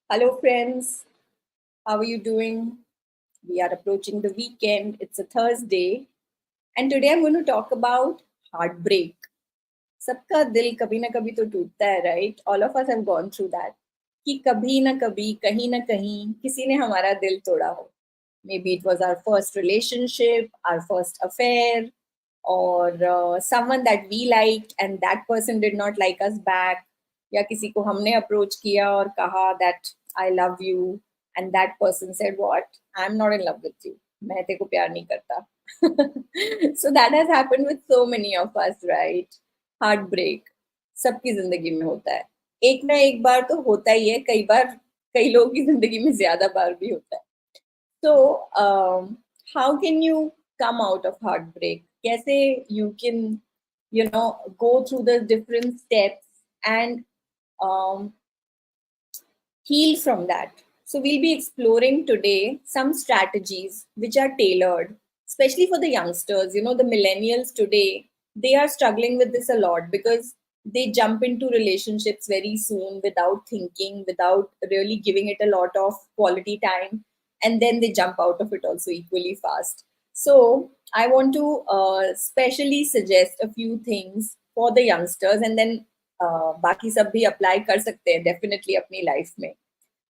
Hello, friends. How are you doing? We are approaching the weekend. It's a Thursday. And today I'm going to talk about heartbreak. सबका दिल कभी ना कभी तो टूटता है, right? All of us have gone through that. कि कभी ना कभी, कहीं ना कहीं, किसी ने हमारा दिल तोड़ा हो. Maybe it was our first relationship, our first affair, or someone that we liked and that person did not like us back. या किसी को हमने अप्रोच किया और कहा that I love you and that person said what? I'm not in love with you. मैं तेरे को प्यार नहीं करता. So that has happened with so many of us, right? Heartbreak सबकी जिंदगी में होता है. एक ना एक बार तो होता ही है, कई बार कई लोगों की जिंदगी में ज्यादा बार भी होता है. So, how can you come out of heartbreak? Kaise you can, go through the different steps and um, heal from that. So, we'll be exploring today some strategies which are tailored, especially for the youngsters. The millennials today, they are struggling with this a lot because they jump into relationships very soon without thinking, without really giving it a lot of quality time, and then they jump out of it also equally fast. So, I want to specially suggest a few things for the youngsters, and then बाकी सब भी apply कर सकते हैं definitely अपनी life में.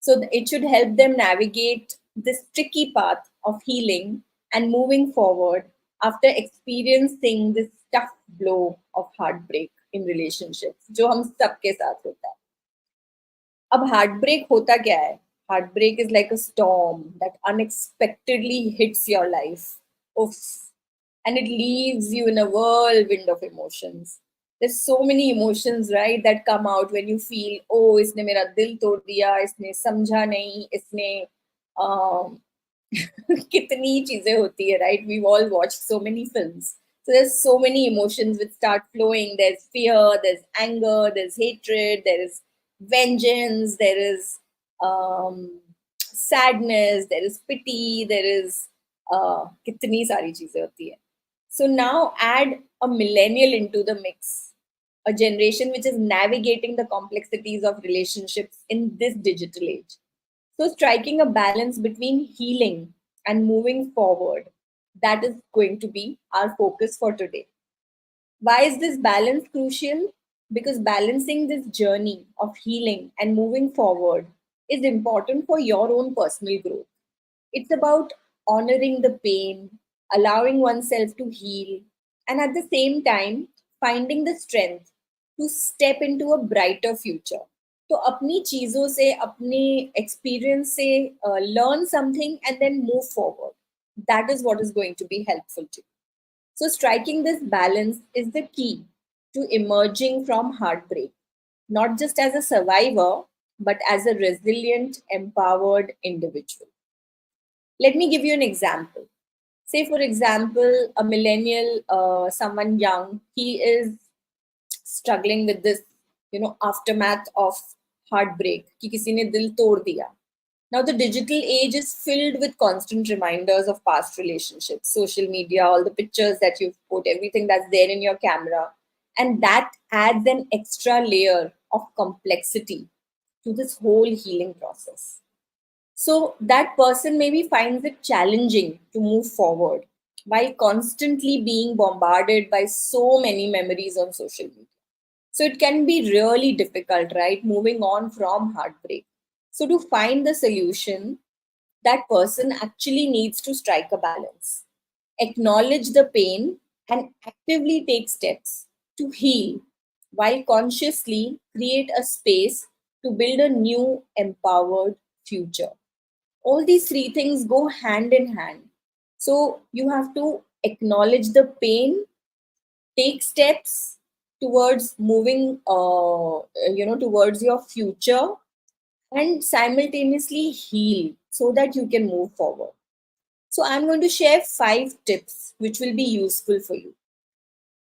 So it should help them navigate this tricky path of healing and moving forward after experiencing this tough blow of heartbreak in relationships, जो हम सबके साथ होता है. अब heartbreak होता क्या है? Heartbreak is like a storm that unexpectedly hits your life. Oof. And it leaves you in a whirlwind of emotions. There's so many emotions, right, that come out when you feel, oh, इसने मेरा दिल तोड़ दिया, इसने समझा नहीं, इसने um, कितनी चीजें होती है, right? We've all watched so many films. So there's so many emotions which start flowing. There's fear, there's anger, there's hatred, there is vengeance, there is sadness, there is pity, there is कितनी सारी चीजें होती है. So now add a millennial into the mix, a generation which is navigating the complexities of relationships in this digital age. So, striking a balance between healing and moving forward, that is going to be our focus for today. Why is this balance crucial? Because balancing this journey of healing and moving forward is important for your own personal growth. It's about honoring the pain, allowing oneself to heal, and at the same time, finding the strength to step into a brighter future. तो अपनी चीजों से अपने experience से learn something and then move forward. That is what is going to be helpful to you. So striking this balance is the key to emerging from heartbreak, not just as a survivor, but as a resilient, empowered individual. Let me give you an example. Say, for example, a millennial, someone young, he is struggling with this, aftermath of heartbreak. कि किसी ने दिल तोड़ दिया. Now, the digital age is filled with constant reminders of past relationships, social media, all the pictures that you've put, everything that's there in your camera. And that adds an extra layer of complexity to this whole healing process. So that person maybe finds it challenging to move forward while constantly being bombarded by so many memories on social media. So it can be really difficult, right? Moving on from heartbreak. So to find the solution, that person actually needs to strike a balance, acknowledge the pain, and actively take steps to heal while consciously create a space to build a new empowered future. All these three things go hand in hand. So you have to acknowledge the pain, take steps towards moving towards your future, and simultaneously heal so that you can move forward. So I'm going to share 5 tips which will be useful for you.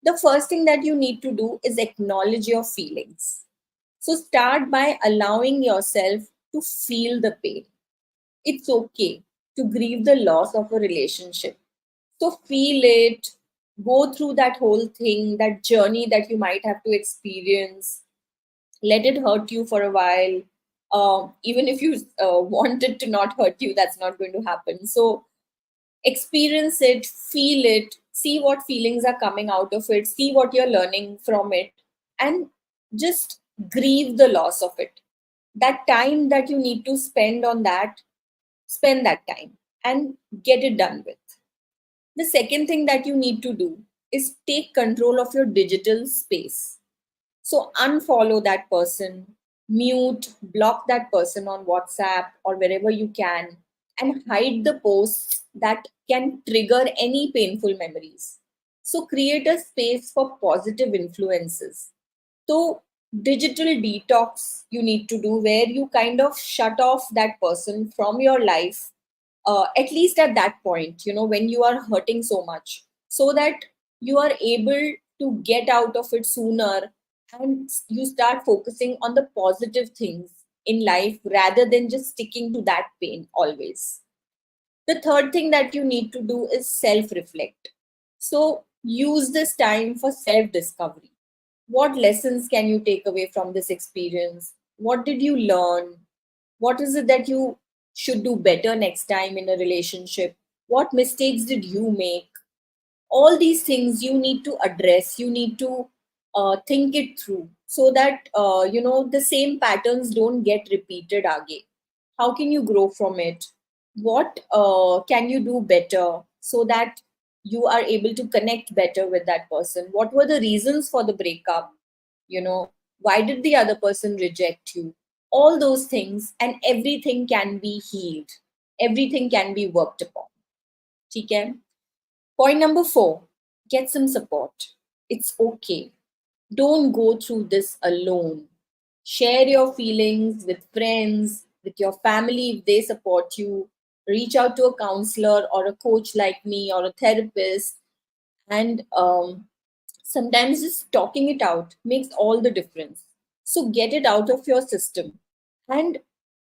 The first thing that you need to do is acknowledge your feelings. So start by allowing yourself to feel the pain. It's okay to grieve the loss of a relationship. So feel it, go through that whole thing, that journey that you might have to experience. Let it hurt you for a while. Even if you want it to not hurt you, that's not going to happen. So experience it, feel it, see what feelings are coming out of it, see what you're learning from it, and just grieve the loss of it. That time that you need to spend on that, spend that time and get it done with. The second thing that you need to do is take control of your digital space. So unfollow that person, mute, block that person on WhatsApp or wherever you can, and hide the posts that can trigger any painful memories. So create a space for positive influences. So digital detox you need to do where you kind of shut off that person from your life, at least at that point, when you are hurting so much, so that you are able to get out of it sooner and you start focusing on the positive things in life rather than just sticking to that pain always. The third thing that you need to do is self reflect. So use this time for self discovery. What lessons can you take away from this experience? What did you learn? What is it that you should do better next time in a relationship? What mistakes did you make? All these things you need to address, you need to think it through so that the same patterns don't get repeated again. How can you grow from it? What can you do better so that you are able to connect better with that person? What were the reasons for the breakup? Why did the other person reject you? All those things, and everything can be healed, everything can be worked upon. Okay. Point number 4, get some support. It's okay. Don't go through this alone. Share your feelings with friends, with your family if they support you. Reach out to a counselor or a coach like me or a therapist. And sometimes just talking it out makes all the difference. So get it out of your system and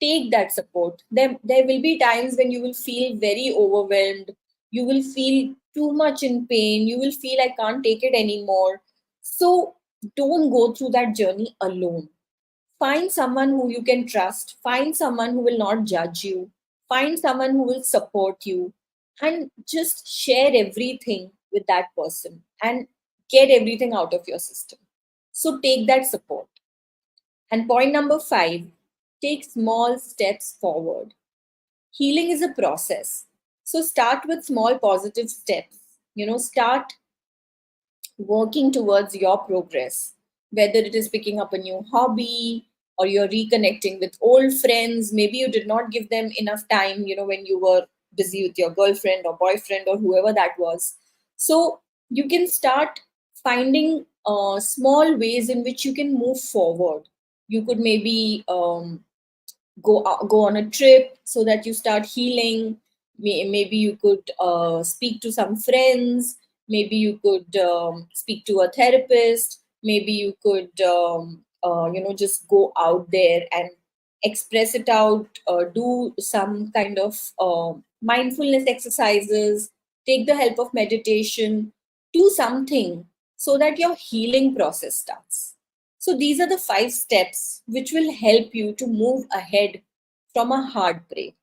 take that support. There will be times when you will feel very overwhelmed, you will feel too much in pain, you will feel I can't take it anymore. So don't go through that journey alone. Find someone who you can trust, find someone who will not judge you, find someone who will support you, and just share everything with that person and get everything out of your system. So take that support. And point number 5, take small steps forward. Healing is a process. So start with small positive steps. Start working towards your progress, whether it is picking up a new hobby or you're reconnecting with old friends. Maybe you did not give them enough time, when you were busy with your girlfriend or boyfriend or whoever that was. So you can start finding small ways in which you can move forward. You could maybe go on a trip so that you start healing. Maybe you could speak to some friends, maybe you could speak to a therapist, maybe you could just go out there and express it out, do some kind of mindfulness exercises, take the help of meditation, do something so that your healing process starts. So these are the 5 steps which will help you to move ahead from a heartbreak.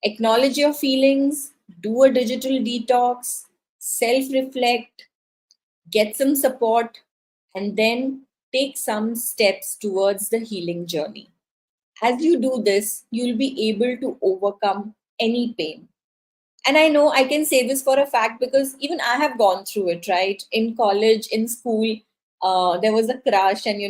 Acknowledge your feelings, do a digital detox, self reflect, get some support, and then take some steps towards the healing journey. As you do this, you'll be able to overcome any pain. And I know I can say this for a fact because even I have gone through it, right? In college, in school, there was a crush, and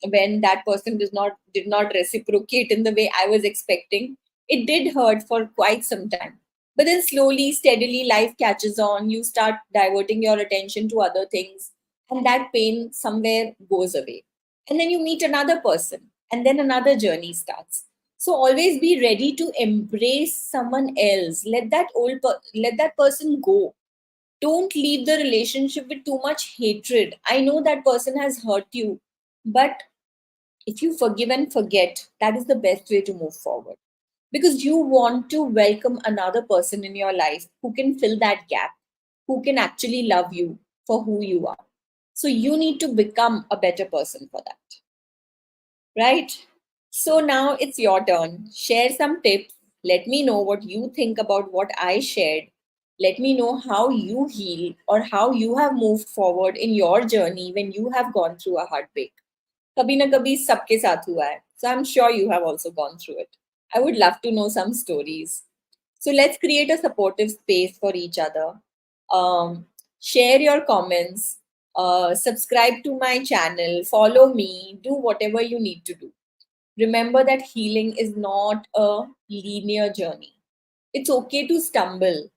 when that person did not reciprocate in the way I was expecting, it did hurt for quite some time. But then slowly, steadily, life catches on. You start diverting your attention to other things, and that pain somewhere goes away. And then you meet another person, and then another journey starts. So always be ready to embrace someone else. Let that person go. Don't leave the relationship with too much hatred. I know that person has hurt you, but if you forgive and forget, that is the best way to move forward. Because you want to welcome another person in your life who can fill that gap, who can actually love you for who you are. So you need to become a better person for that, right? So now it's your turn. Share some tips. Let me know what you think about what I shared. Let me know how you heal or how you have moved forward in your journey when you have gone through a heartbreak. कभी ना कभी सबके साथ हुआ है. So I'm sure you have also gone through it. I would love to know some stories. So let's create a supportive space for each other. Share your comments, subscribe to my channel, follow me, do whatever you need to do. Remember that healing is not a linear journey. It's okay to stumble,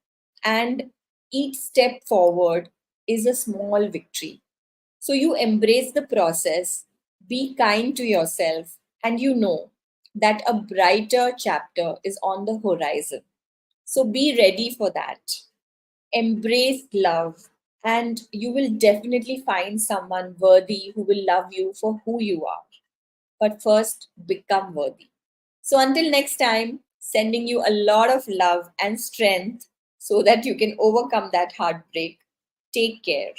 and each step forward is a small victory. So you embrace the process, be kind to yourself, and you know that a brighter chapter is on the horizon. So be ready for that. Embrace love, and you will definitely find someone worthy who will love you for who you are. But first, become worthy. So until next time, sending you a lot of love and strength so that you can overcome that heartbreak. Take care.